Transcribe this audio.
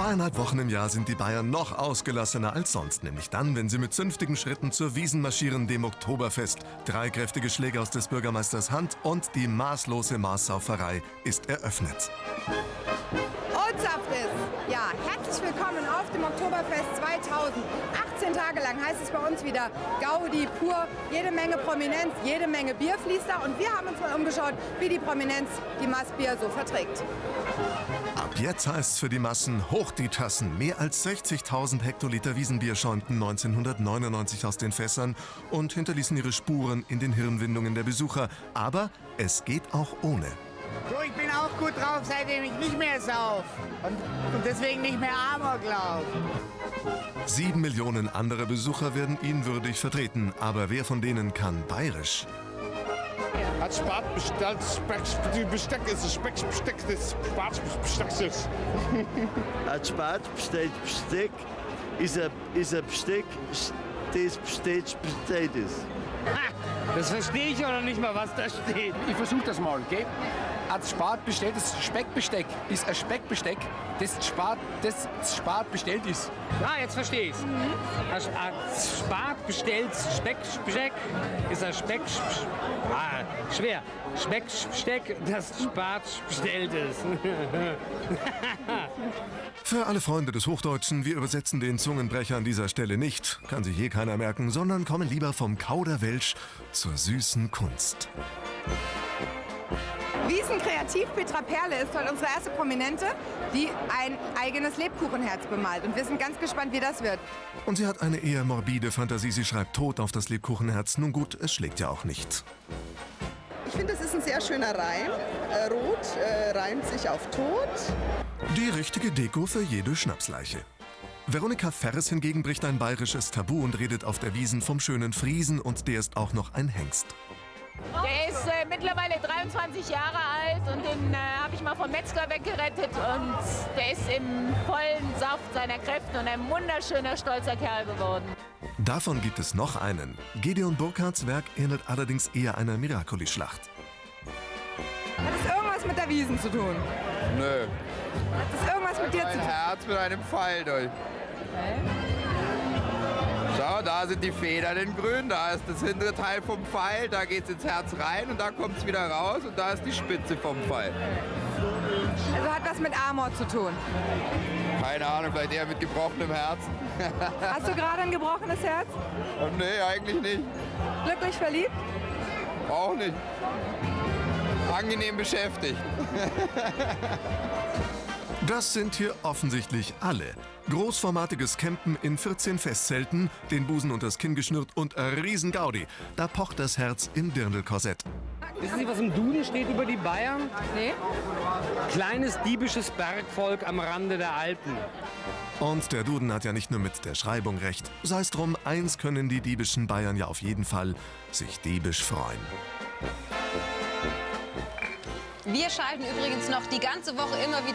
2,5 Wochen im Jahr sind die Bayern noch ausgelassener als sonst, nämlich dann, wenn sie mit zünftigen Schritten zur Wiesn marschieren, dem Oktoberfest. 3 kräftige Schläge aus des Bürgermeisters Hand und die maßlose Maßsauferei ist eröffnet. Und saft es! Ja, herzlich willkommen auf dem Oktoberfest 2000. 18 Tage lang heißt es bei uns wieder Gaudi pur, jede Menge Prominenz, jede Menge Bier fließt da und wir haben uns mal umgeschaut, wie die Prominenz die Maßbier so verträgt. Ab jetzt heißt's für die Massen hoch die Tassen. Mehr als 60.000 Hektoliter Wiesenbier schäumten 1999 aus den Fässern und hinterließen ihre Spuren in den Hirnwindungen der Besucher. Aber es geht auch ohne. So, ich bin auch gut drauf, seitdem ich nicht mehr sauf. Und deswegen nicht mehr Amok lauf. 7 Millionen andere Besucher werden ihn würdig vertreten. Aber wer von denen kann bayerisch? Als Spaatbesteck ist es Speckbesteck des Spaatbestecks. Als Spaatbesteck ist ein Besteck, das bestellt ist. Das verstehe ich auch noch nicht mal, was da steht. Ich versuche das mal, gell? Als Spat bestellt, das Speckbesteck ist ein Speckbesteck, das Spat bestellt ist. Ah, jetzt verstehe ich's. Als Spat bestellt Speckbesteck ist ein schwer. Speckbesteck, das Spat bestellt ist. Für alle Freunde des Hochdeutschen, wir übersetzen den Zungenbrecher an dieser Stelle nicht, kann sich keiner merken, sondern kommen lieber vom Kauderwelsch zur süßen Kunst. Wiesn-Kreativ Petra Perle ist heute unsere erste Prominente, die ein eigenes Lebkuchenherz bemalt. Und wir sind ganz gespannt, wie das wird. Und sie hat eine eher morbide Fantasie, sie schreibt Tod auf das Lebkuchenherz. Nun gut, es schlägt ja auch nicht. Ich finde, das ist ein sehr schöner Reim. Rot reimt sich auf Tod. Die richtige Deko für jede Schnapsleiche. Veronika Ferres hingegen bricht ein bayerisches Tabu und redet auf der Wiesn vom schönen Friesen und der ist auch noch ein Hengst. Der ist mittlerweile 23 Jahre alt und den habe ich mal vom Metzger weggerettet und der ist im vollen Saft seiner Kräfte und ein wunderschöner, stolzer Kerl geworden. Davon gibt es noch einen. Gedeon Burkhardts Werk ähnelt allerdings eher einer Miracoli-Schlacht. Hat es irgendwas mit der Wiesn zu tun? Nö. Hat es irgendwas mit dir zu tun? Ein Herz mit einem Pfeil durch. Okay. Schau, da sind die Federn in grün, da ist das hintere Teil vom Pfeil, da geht's ins Herz rein und da kommt es wieder raus und da ist die Spitze vom Pfeil. Also hat das mit Amor zu tun? Keine Ahnung, vielleicht eher mit gebrochenem Herzen. Hast du gerade ein gebrochenes Herz? Nee, eigentlich nicht. Glücklich verliebt? Auch nicht. Angenehm beschäftigt. Das sind hier offensichtlich alle. Großformatiges Campen in 14 Festzelten, den Busen und das Kinn geschnürt und ein Riesen-Gaudi. Da pocht das Herz im Dirndlkorsett. Wissen Sie, was im Duden steht über die Bayern? Nee. Kleines diebisches Bergvolk am Rande der Alpen. Und der Duden hat ja nicht nur mit der Schreibung recht. Sei's drum, eins können die diebischen Bayern ja auf jeden Fall: sich diebisch freuen. Wir schalten übrigens noch die ganze Woche immer wieder